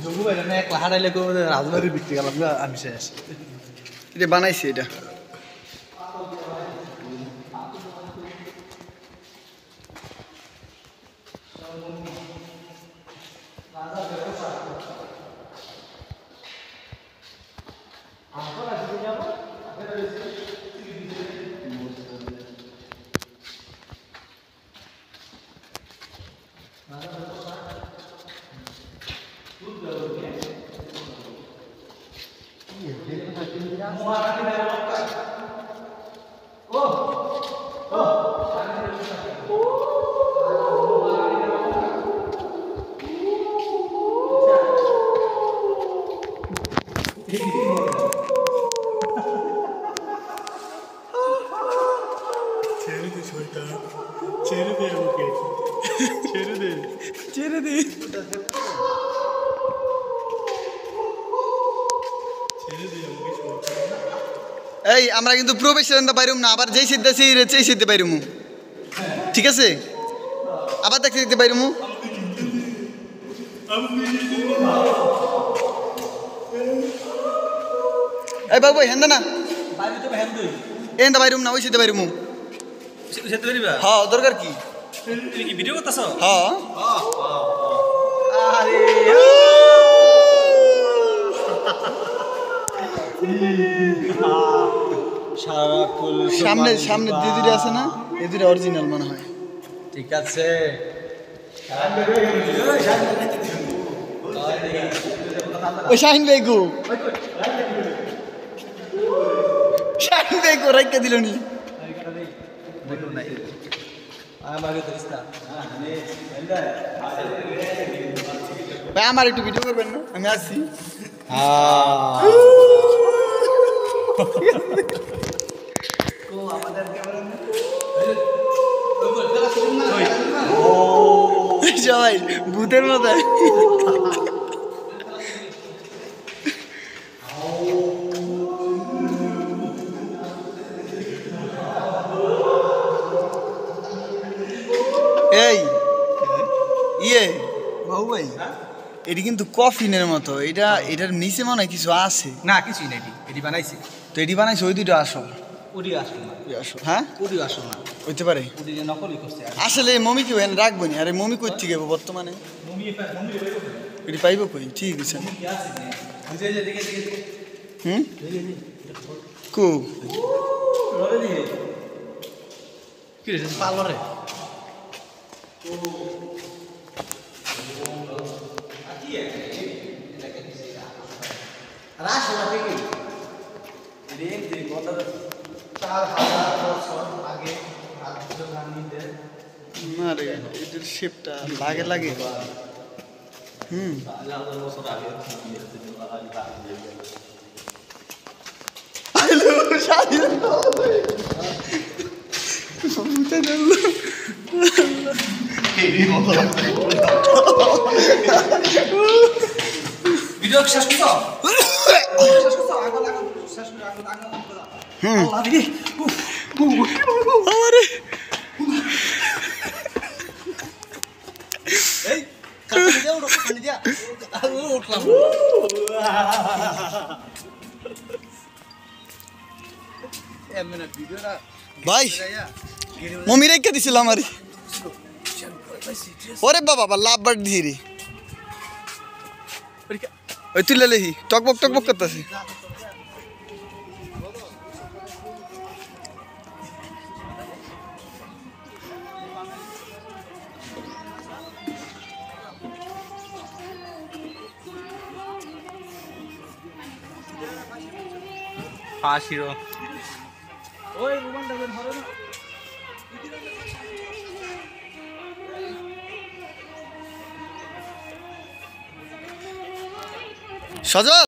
যোগু ভাই না এক লাহাড়াইলে কো রাজবাড়ি বিক্রি করলাম আমি শেষ এটা বানাইছি এটা এই আমরা কিন্তু প্রবেশের বাইরুম না আবার যেই সিদ্ধেছি সেই সিদ্ধে বাইরুমু ঠিক আছে আবার দেখতে দেখতে বাইরুমু এই বাবু হেন্দা না এন্দা বাইরুম না ওই সিদ্ধে বাইরুমু হ্যাঁ দরকার কি ভিডিও করতেছ হ্যাঁ আরে সামনে সামনে দুইটা আছে না এই দুইটা অরিজিনাল মনে হয় ঠিক আছে ওই শাহিন বেগু শাহিন বেগু রাইকা দিল নি ভাই আমার একটু ভিডিও করবেন না আমি আসছি সবাই ভূতের মতো এই ইয়ে বাবু ভাই এটি কিন্তু কফিনের মতো এটা এটার নিচে মনে হয় কিছু আছে না কিছুই না এটি বানাইছি তো এটি বানাইছে ওই দুটো আসল ওডি আসল না হ্যাঁ ওডি আসল না হইতে পারে ওডি নকলই করছে আসলে মমি কি হেন রাখবো নি আরে মমি করতে গেবো বর্তমানে এটি পাইব কই ঠিক আছে হুম কু কি রে পার্লারে না রে এটার শেপটা লাগে লাগে হুম ভিডিও শেষ করছো হুম ভাই মমি রেখে দিছিল আমার ওরে বাবা লাভ বাট ধীরে ওই তুলে লেহি টকবক টকবক করতেছে ফাঁসিরো ওই রুমানটা ধরে না সজল